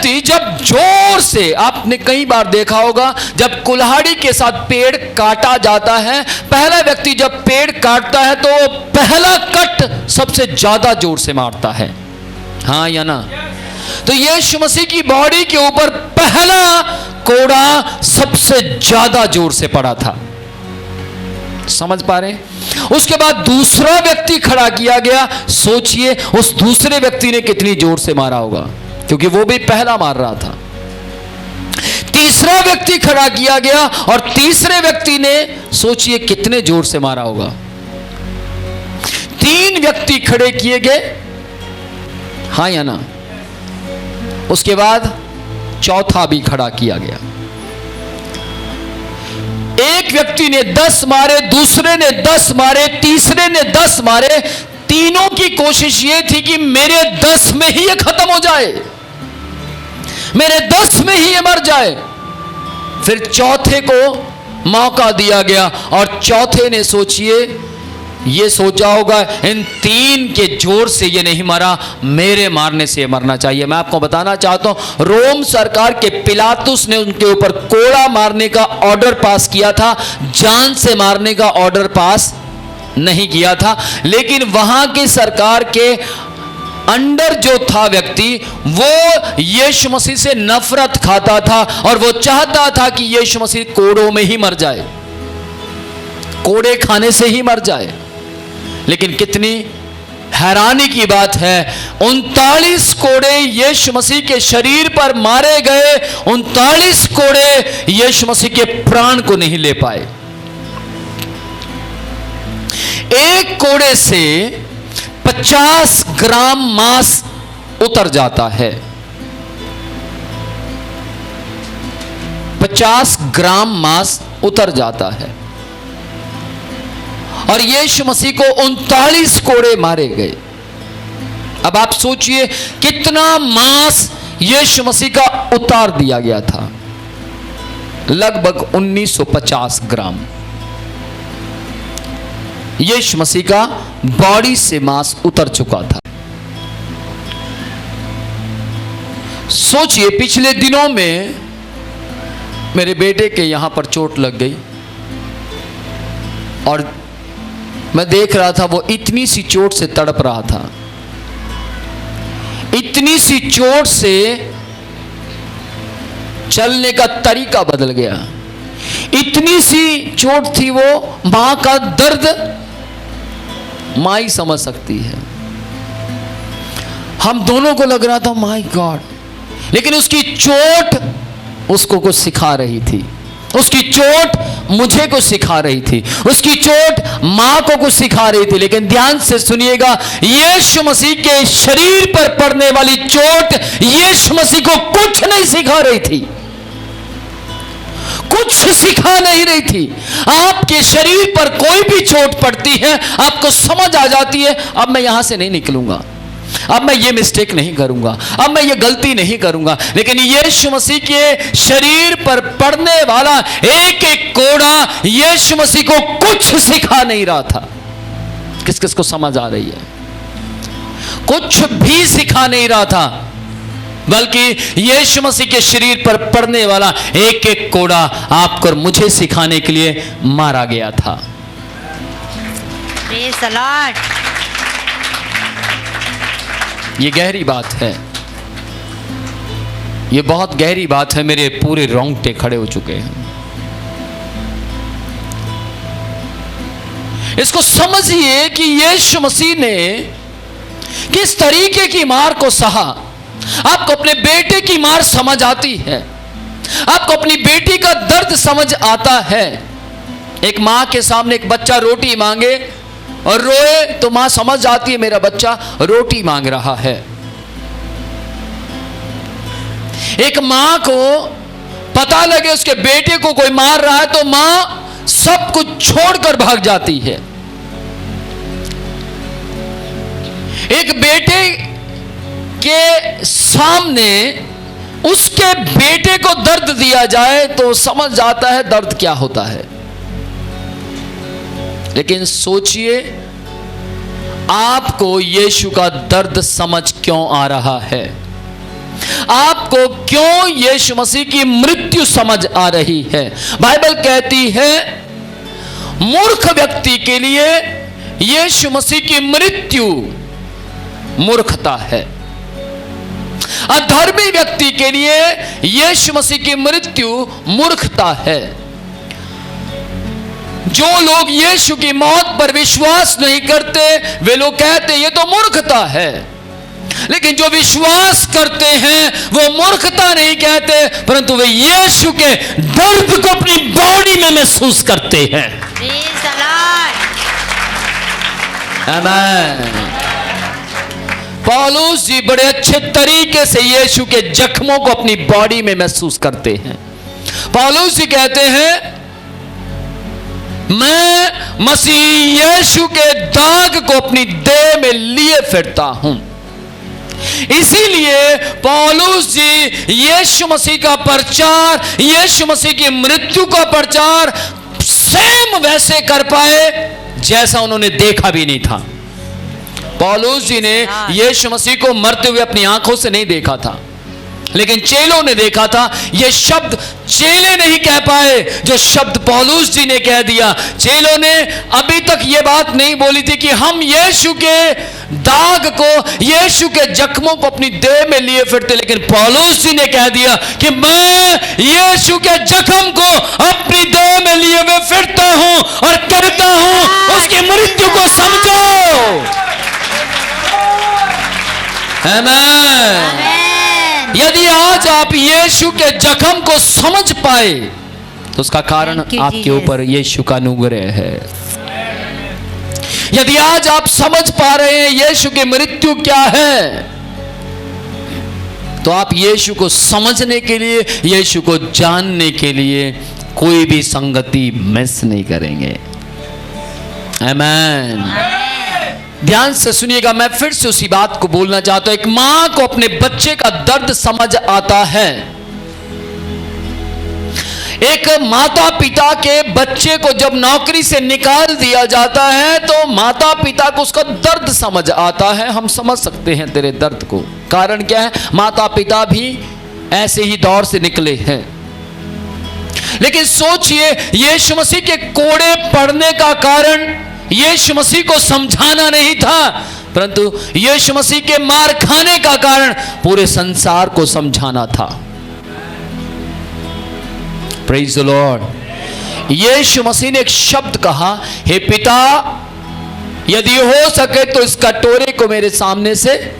व्यक्ति जब जोर से, आपने कई बार देखा होगा जब कुल्हाड़ी के साथ पेड़ काटा जाता है, पहला व्यक्ति जब पेड़ काटता है तो पहला कट सबसे ज्यादा जोर से मारता है, हाँ या ना? तो यीशु मसीह की बॉडी के ऊपर पहला कोड़ा सबसे ज्यादा जोर से पड़ा था, समझ पा रहे हैं? उसके बाद दूसरा व्यक्ति खड़ा किया गया। सोचिए उस दूसरे व्यक्ति ने कितनी जोर से मारा होगा, क्योंकि वो भी पहला मार रहा था। तीसरा व्यक्ति खड़ा किया गया और तीसरे व्यक्ति ने सोचिए कितने जोर से मारा होगा। 3 व्यक्ति खड़े किए गए, हाँ या ना? उसके बाद चौथा भी खड़ा किया गया। एक व्यक्ति ने 10 मारे, दूसरे ने 10 मारे, तीसरे ने 10 मारे। तीनों की कोशिश यह थी कि मेरे 10 में ही ये खत्म हो जाए, मेरे 10 में ही ये मर जाए। फिर चौथे को मौका दिया गया और चौथे ने, सोचिए, ये सोचा होगा इन 3 के जोर से ये नहीं मरा, मेरे मारने से ये मरना चाहिए। मैं आपको बताना चाहता हूं, रोम सरकार के पिलातुस ने उनके ऊपर कोड़ा मारने का ऑर्डर पास किया था, जान से मारने का ऑर्डर पास नहीं किया था। लेकिन वहां की सरकार के अंडर जो था व्यक्ति, वो यीशु मसीह से नफरत खाता था और वो चाहता था कि यीशु मसीह कोड़ों में ही मर जाए, कोड़े खाने से ही मर जाए। लेकिन कितनी हैरानी की बात है, 39 कोड़े यीशु मसीह के शरीर पर मारे गए, 39 कोड़े यीशु मसीह के प्राण को नहीं ले पाए। एक कोड़े से 50 ग्राम मांस उतर जाता है, 50 ग्राम मांस उतर जाता है। और यीशु मसीह को 39 कोड़े मारे गए। अब आप सोचिए कितना मांस यीशु मसीह का उतार दिया गया था, लगभग 1950 ग्राम यीशु मसीह का बॉडी से मांस उतर चुका था। सोचिए, पिछले दिनों में मेरे बेटे के यहां पर चोट लग गई और मैं देख रहा था वो इतनी सी चोट से तड़प रहा था, इतनी सी चोट से चलने का तरीका बदल गया, इतनी सी चोट थी। वो मां का दर्द मां ही समझ सकती है। हम दोनों को लग रहा था माय गॉड, लेकिन उसकी चोट उसको कुछ सिखा रही थी, उसकी चोट मुझे कुछ सिखा रही थी, उसकी चोट मां को कुछ सिखा रही थी। लेकिन ध्यान से सुनिएगा, यीशु मसीह के शरीर पर पड़ने वाली चोट यीशु मसीह को कुछ नहीं सिखा रही थी, कुछ सिखा नहीं रही थी। आपके शरीर पर कोई भी चोट पड़ती है, आपको समझ आ जाती है, अब मैं यहां से नहीं निकलूंगा, अब मैं ये मिस्टेक नहीं करूंगा, अब मैं ये गलती नहीं करूंगा। लेकिन यीशु मसीह के शरीर पर पड़ने वाला एक एक कोड़ा यीशु मसीह को कुछ सिखा नहीं रहा था। किस किस को समझ आ रही है? कुछ भी सिखा नहीं रहा था, बल्कि यीशु मसीह के शरीर पर पड़ने वाला एक एक कोड़ा आपको और मुझे सिखाने के लिए मारा गया था। Praise the Lord. ये गहरी बात है, ये बहुत गहरी बात है। मेरे पूरे रोंगटे खड़े हो चुके हैं। इसको समझिए कि यीशु मसीह ने किस तरीके की मार को सहा। आपको अपने बेटे की मार समझ आती है, आपको अपनी बेटी का दर्द समझ आता है। एक मां के सामने एक बच्चा रोटी मांगे और रोए तो मां समझ जाती है मेरा बच्चा रोटी मांग रहा है। एक मां को पता लगे उसके बेटे को कोई मार रहा है तो मां सब कुछ छोड़कर भाग जाती है। एक बेटे के सामने उसके बेटे को दर्द दिया जाए तो समझ जाता है दर्द क्या होता है। लेकिन सोचिए आपको यीशु का दर्द समझ क्यों आ रहा है? आपको क्यों यीशु मसीह की मृत्यु समझ आ रही है? बाइबल कहती है मूर्ख व्यक्ति के लिए यीशु मसीह की मृत्यु मूर्खता है, अधर्मी व्यक्ति के लिए यीशु मसीह की मृत्यु मूर्खता है। जो लोग यीशु की मौत पर विश्वास नहीं करते वे लोग कहते ये तो मूर्खता है, लेकिन जो विश्वास करते हैं वो मूर्खता नहीं कहते, परंतु वे यीशु के दर्द को अपनी बॉडी में महसूस करते हैं। आमीन। पौलुस जी बड़े अच्छे तरीके से यीशु के जख्मों को अपनी बॉडी में महसूस करते हैं। पौलुस जी कहते हैं मैं मसीह यीशु के दाग को अपनी देह में लिए फिरता हूं। इसीलिए पौलुस जी यीशु मसीह का प्रचार, यीशु मसीह की मृत्यु का प्रचार सेम वैसे कर पाए जैसा उन्होंने देखा भी नहीं था। पौलुस जी ने यीशु मसीह को मरते हुए अपनी आंखों से नहीं देखा था, लेकिन चेलों ने देखा था। ये शब्द चेले नहीं कह पाए जो शब्द पौलुस जी ने कह दिया। चेलों ने अभी तक ये बात नहीं बोली थी कि हम यीशु के दाग को, यीशु के जख्मों को अपनी देह में लिए फिरते, लेकिन पौलुस जी ने कह दिया कि मैं यीशु के जख्म को अपनी देह में लिए हुए फिरता हूं और करता हूं उसकी मृत्यु को समझो। आमीन। यदि आज आप यीशु के जख्म को समझ पाए तो उसका कारण आपके ऊपर यीशु का अनुग्रह है। यदि आज आप समझ पा रहे हैं यीशु की मृत्यु क्या है, तो आप यीशु को समझने के लिए, यीशु को जानने के लिए कोई भी संगति मिस नहीं करेंगे। आमीन। ध्यान से सुनिएगा, मैं फिर से उसी बात को बोलना चाहता हूं। एक मां को अपने बच्चे का दर्द समझ आता है। एक माता पिता के बच्चे को जब नौकरी से निकाल दिया जाता है तो माता पिता को उसका दर्द समझ आता है। हम समझ सकते हैं तेरे दर्द को। कारण क्या है? माता पिता भी ऐसे ही दौर से निकले हैं। लेकिन सोचिए, यीशु मसीह के कोड़े पड़ने का कारण यीशु मसीह को समझाना नहीं था, परंतु यीशु मसीह के मार खाने का कारण पूरे संसार को समझाना था। Praise the Lord. Yishu Masih ने एक शब्द कहा, हे पिता यदि हो सके तो इस कटोरे को मेरे सामने से,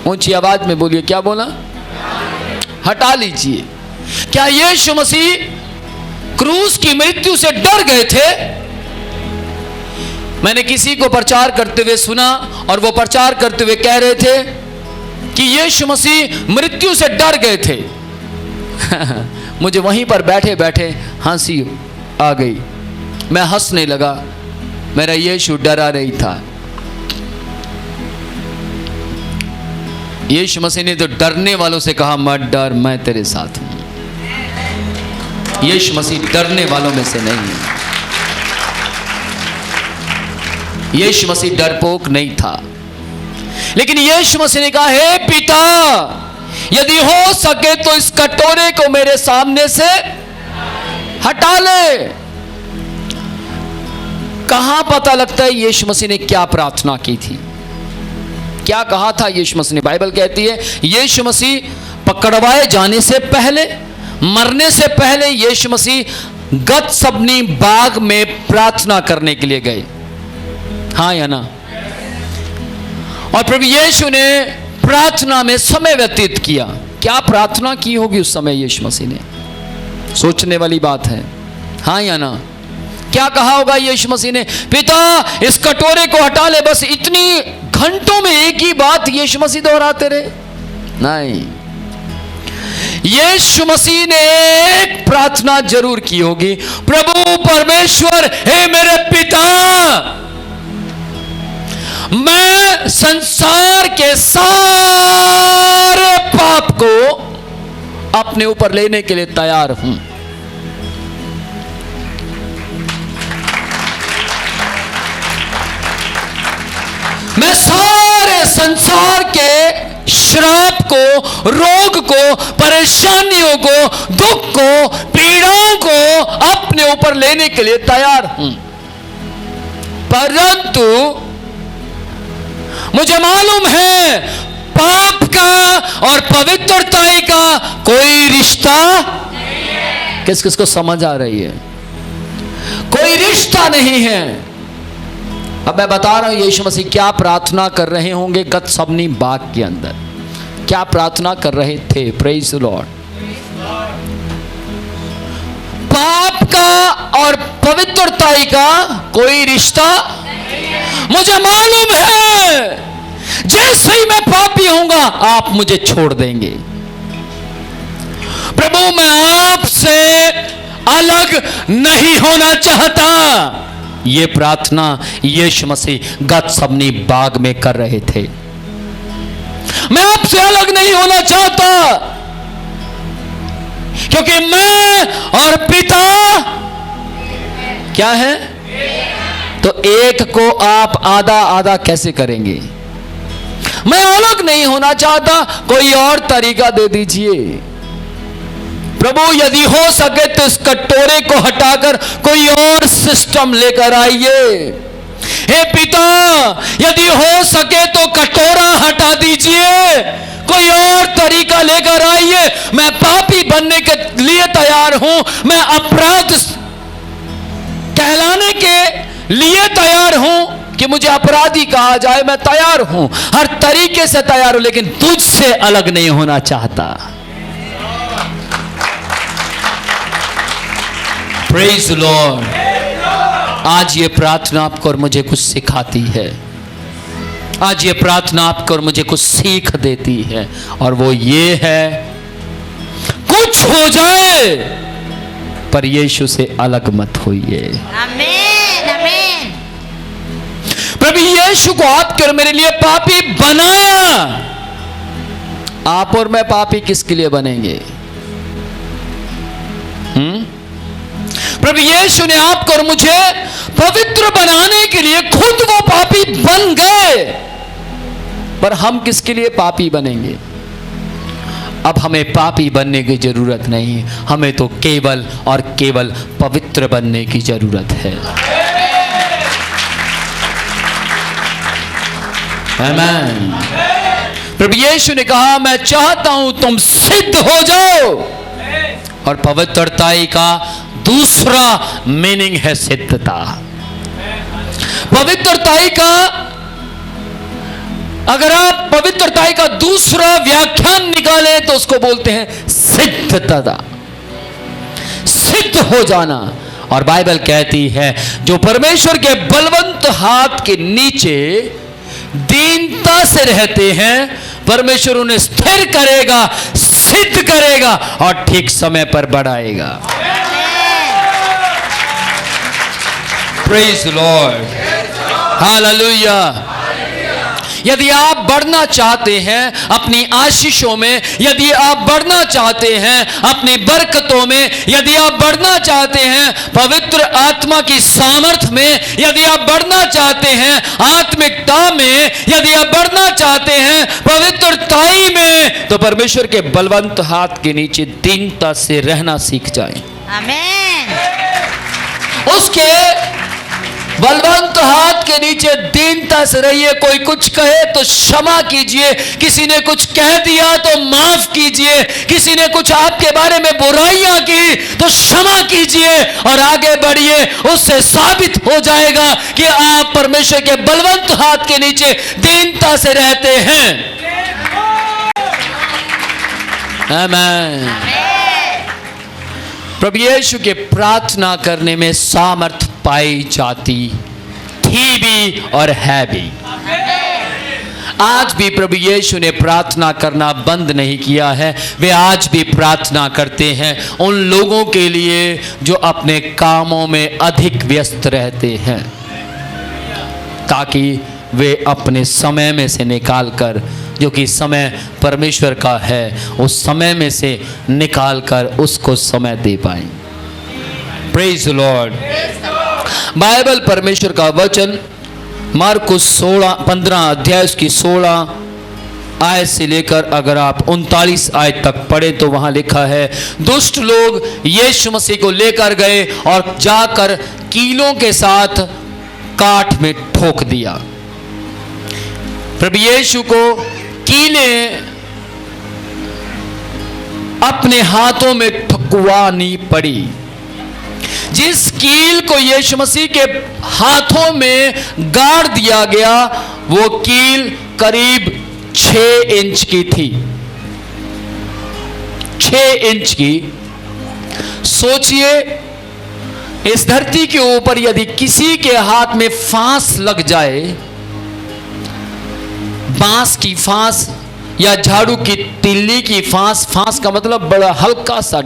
ऊंची आवाज में बोलिए, क्या बोला? हटा लीजिए। क्या यीशु मसीह क्रूस की मृत्यु से डर गए थे? मैंने किसी को प्रचार करते हुए सुना और वो प्रचार करते हुए कह रहे थे कि यीशु मसीह मृत्यु से डर गए थे। मुझे वहीं पर बैठे बैठे हंसी आ गई। मैं हंसने लगा। मेरा यीशु डरा नहीं था। यीशु मसीह ने तो डरने वालों से कहा मत डर, मैं तेरे साथ हूं। यीशु मसीह डरने वालों में से नहीं है। यीशु मसीह डरपोक नहीं था, लेकिन यीशु मसीह ने कहा, हे पिता यदि हो सके तो इस कटोरे को मेरे सामने से हटा ले। कहां पता लगता है यीशु मसीह ने क्या प्रार्थना की थी, क्या कहा था यीशु मसीह ने? बाइबल कहती है यीशु मसीह पकड़वाए जाने से पहले, मरने से पहले यीशु मसीह गतसमनी बाग में प्रार्थना करने के लिए गए। हाँ या ना? और प्रभु यीशु ने प्रार्थना में समय व्यतीत किया। क्या प्रार्थना की होगी उस समय यीशु मसीह ने? सोचने वाली बात है। हाँ या ना? क्या कहा होगा यीशु मसीह ने? पिता इस कटोरे को हटा ले। बस इतनी घंटों में एक ही बात यीशु मसीह दोहराते रहे? नहीं, यीशु मसीह ने एक प्रार्थना जरूर की होगी, प्रभु परमेश्वर, हे मेरे पिता, मैं संसार के सारे पाप को अपने ऊपर लेने के लिए तैयार हूं। मैं सारे संसार के श्राप को, रोग को, परेशानियों को, दुख को, पीड़ाओं को अपने ऊपर लेने के लिए तैयार हूं। परंतु मुझे मालूम है पाप का और पवित्रताई का कोई रिश्ता किस किस को समझ आ रही है? कोई रिश्ता नहीं है। अब मैं बता रहा हूं यीशु मसीह क्या प्रार्थना कर रहे होंगे गतसमनी बाग के अंदर, क्या प्रार्थना कर रहे थे। Praise the Lord. पाप का और पवित्रताई का कोई रिश्ता मुझे मालूम है। जैसे ही मैं पापी होऊंगा आप मुझे छोड़ देंगे। प्रभु मैं आपसे अलग नहीं होना चाहता। यह प्रार्थना यीशु मसीह गतसमनी बाग में कर रहे थे। मैं आपसे अलग नहीं होना चाहता क्योंकि मैं और पिता क्या है? तो एक को आप आधा आधा कैसे करेंगे? मैं अलग नहीं होना चाहता, कोई और तरीका दे दीजिए। प्रभु यदि हो सके तो इस कटोरे को हटाकर कोई और सिस्टम लेकर आइए। हे पिता यदि हो सके तो कटोरा हटा दीजिए, कोई और तरीका लेकर आइए। मैं पापी बनने के लिए तैयार हूं, मैं अपराध कहलाने के लिए तैयार हूं कि मुझे अपराधी कहा जाए, मैं तैयार हूं, हर तरीके से तैयार हूं, लेकिन तुझसे अलग नहीं होना चाहता। Praise Lord. आज ये प्रार्थना आपको और मुझे कुछ सिखाती है। आज ये प्रार्थना आपको और मुझे कुछ सीख देती है, और वो ये है कुछ हो जाए पर यीशु से अलग मत होइए। आमीन आमीन। प्रभु यीशु को आपके और मेरे लिए पापी बनाया। आप और मैं पापी किसके लिए बनेंगे? प्रभु यीशु ने आपको और मुझे पवित्र बनाने के लिए खुद वो पापी बन गए, पर हम किसके लिए पापी बनेंगे? अब हमें पापी बनने की जरूरत नहीं, हमें तो केवल और केवल पवित्र बनने की जरूरत है। आमीन। प्रभु यीशु ने कहा मैं चाहता हूं तुम सिद्ध हो जाओ, और पवित्रताई का दूसरा मीनिंग है सिद्धता। पवित्रताई का अगर आप पवित्रताई का दूसरा व्याख्यान निकालें तो उसको बोलते हैं सिद्धता, सिद्ध हो जाना। और बाइबल कहती है जो परमेश्वर के बलवंत हाथ के नीचे दीनता से रहते हैं, परमेश्वर उन्हें स्थिर करेगा, सिद्ध करेगा और ठीक समय पर बढ़ाएगा। Praise Lord, hallelujah. यदि आप बढ़ना चाहते हैं अपनी आशीषों में, यदि आप बढ़ना चाहते हैं अपनी बरकतों में, यदि आप बढ़ना चाहते हैं पवित्र आत्मा की सामर्थ में, यदि आप बढ़ना चाहते हैं आत्मिकता में, यदि आप बढ़ना चाहते हैं पवित्रताई में, तो परमेश्वर के बलवंत हाथ के नीचे दीनता से रहना सीख जाएं। आमीन। उसके बलवंत हाथ के नीचे दीनता से रहिए। कोई कुछ कहे तो क्षमा कीजिए, किसी ने कुछ कह दिया तो माफ कीजिए, किसी ने कुछ आपके बारे में बुराइयां की तो क्षमा कीजिए और आगे बढ़िए। उससे साबित हो जाएगा कि आप परमेश्वर के बलवंत हाथ के नीचे दीनता से रहते हैं। आमीन। प्रभु यीशु के प्रार्थना करने में सामर्थ पाई जाती थी भी और है भी। आज भी प्रभु यीशु ने प्रार्थना करना बंद नहीं किया है। वे आज भी प्रार्थना करते हैं उन लोगों के लिए जो अपने कामों में अधिक व्यस्त रहते हैं, ताकि वे अपने समय में से निकालकर, जो कि समय परमेश्वर का है, उस समय में से निकालकर उसको समय दे पाएं। Praise the Lord. बाइबल परमेश्वर का वचन मार्कुस 15 अध्याय उसकी 16 आयत से लेकर अगर आप 39 आयत तक पढ़े तो वहां लिखा है, दुष्ट लोग यीशु मसीह को लेकर गए और जाकर कीलों के साथ काठ में ठोक दिया। प्रभु यीशु को कीलें अपने हाथों में ठुकवानी पड़ी। जिस कील को यीशु मसीह के हाथों में गाड़ दिया गया वो कील करीब 6 इंच की थी। 6 इंच की। सोचिए, इस धरती के ऊपर यदि किसी के हाथ में फांस लग जाए, बांस की फांस या झाड़ू की तिल्ली की फांस, फांस का मतलब बड़ा हल्का सा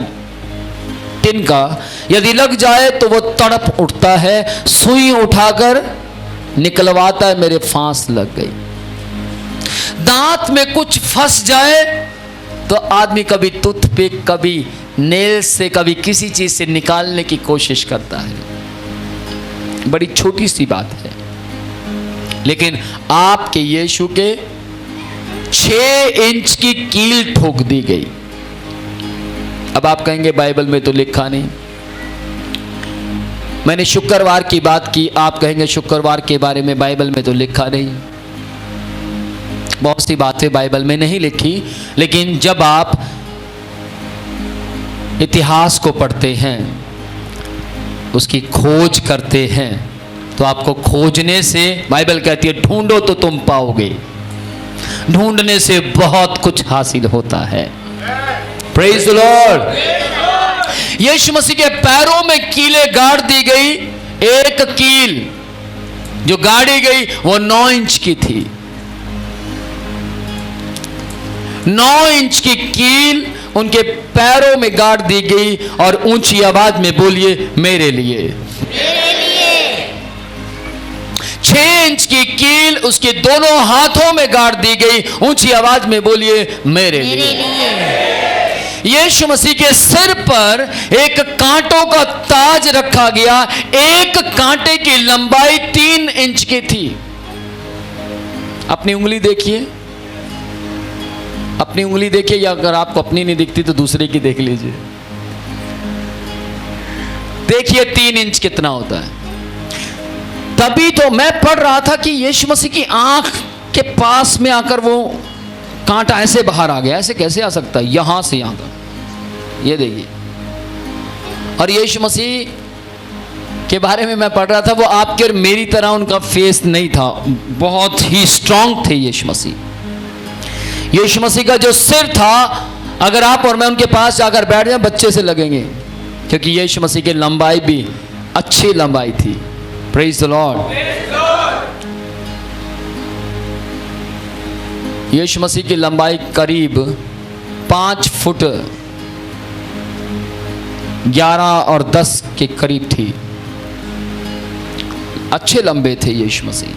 टिन का, यदि लग जाए तो वो तड़प उठता है, सुई उठाकर निकलवाता है, मेरे फांस लग गई। दांत में कुछ फंस जाए तो आदमी कभी टूथपिक, कभी नेल से, कभी किसी चीज से निकालने की कोशिश करता है। बड़ी छोटी सी बात है, लेकिन आपके यीशु के 6 इंच की कील ठोक दी गई। अब आप कहेंगे बाइबल में तो लिखा नहीं। मैंने शुक्रवार की बात की, आप कहेंगे शुक्रवार के बारे में बाइबल में तो लिखा नहीं। बहुत सी बातें बाइबल में नहीं लिखी, लेकिन जब आप इतिहास को पढ़ते हैं, उसकी खोज करते हैं, तो आपको खोजने से, बाइबल कहती है ढूंढो तो तुम पाओगे, ढूंढने से बहुत कुछ हासिल होता है। Praise the Lord. Yishu Masih के पैरों में कीलें गाड़ दी गई। एक कील जो गाड़ी गई वो 9 इंच की थी। 9 इंच की कील उनके पैरों में गाड़ दी गई और ऊंची आवाज में बोलिए मेरे लिए। 6 इंच की कील उसके दोनों हाथों में गाड़ दी गई, ऊंची आवाज में बोलिए मेरे लिए। यीशु मसीह के सिर पर एक कांटों का ताज रखा गया। एक कांटे की लंबाई 3 इंच की थी। अपनी उंगली देखिए, अपनी उंगली देखिए, या अगर आपको अपनी नहीं दिखती तो दूसरे की देख लीजिए। देखिए 3 इंच कितना होता है। तभी तो मैं पढ़ रहा था कि यीशु मसीह की आंख के पास में आकर वो कांटा ऐसे बाहर आ गया। ऐसे कैसे आ सकता है? यहां से यहां तक, ये देखिए। और यीशु मसीह के बारे में मैं पढ़ रहा था, वो आपके और मेरी तरह उनका फेस नहीं था, बहुत ही स्ट्रांग थे यीशु मसीह। यीशु मसीह का जो सिर था, अगर आप और मैं उनके पास जाकर बैठ जाए बच्चे से लगेंगे, क्योंकि यीशु मसीह की लंबाई भी अच्छी लंबाई थी। Praise the Lord. Yishu Masih की लंबाई करीब 5 फुट 11 और 10 के करीब थी। अच्छे लंबे थे यीशु मसीह।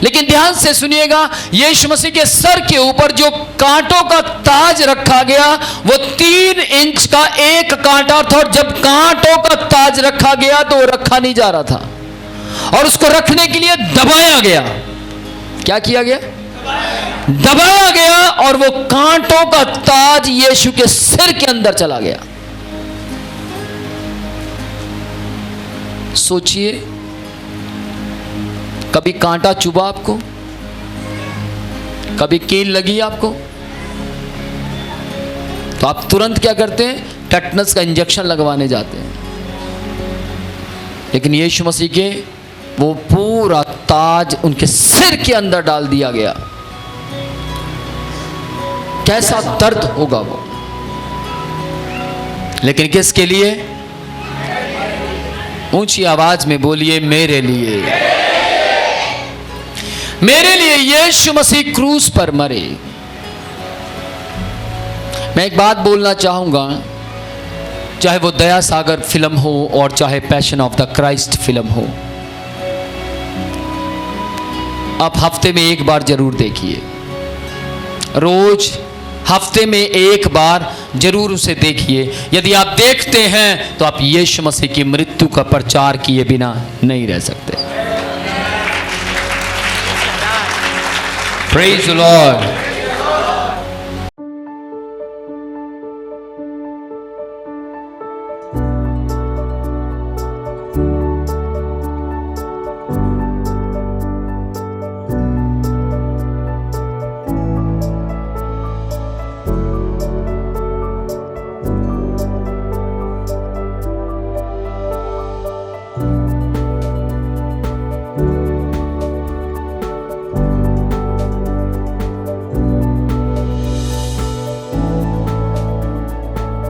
लेकिन ध्यान से सुनिएगा, यीशु मसीह के सर के ऊपर जो कांटों का ताज रखा गया वो 3 इंच का एक कांटा था। और जब कांटों का ताज रखा गया तो वो रखा नहीं जा रहा था, और उसको रखने के लिए दबाया गया। क्या किया गया? दबाया गया, और वो कांटों का ताज यीशु के सिर के अंदर चला गया। सोचिए, कभी कांटा चुभा आपको? कभी कील लगी आपको? तो आप तुरंत क्या करते हैं? टेटनस का इंजेक्शन लगवाने जाते हैं। लेकिन यीशु मसीह के वो पूरा ताज उनके सिर के अंदर डाल दिया गया। कैसा दर्द होगा वो। लेकिन किसके लिए? ऊंची आवाज में बोलिए मेरे लिए। मेरे लिए यीशु मसीह क्रूस पर मरे। मैं एक बात बोलना चाहूंगा, चाहे वो दया सागर फिल्म हो और चाहे passion of the Christ film हो, आप हफ्ते में एक बार जरूर देखिए। रोज हफ्ते में एक बार जरूर उसे देखिए। यदि आप देखते हैं तो आप यीशु मसीह की मृत्यु का प्रचार किए बिना नहीं रह सकते। Praise the Lord.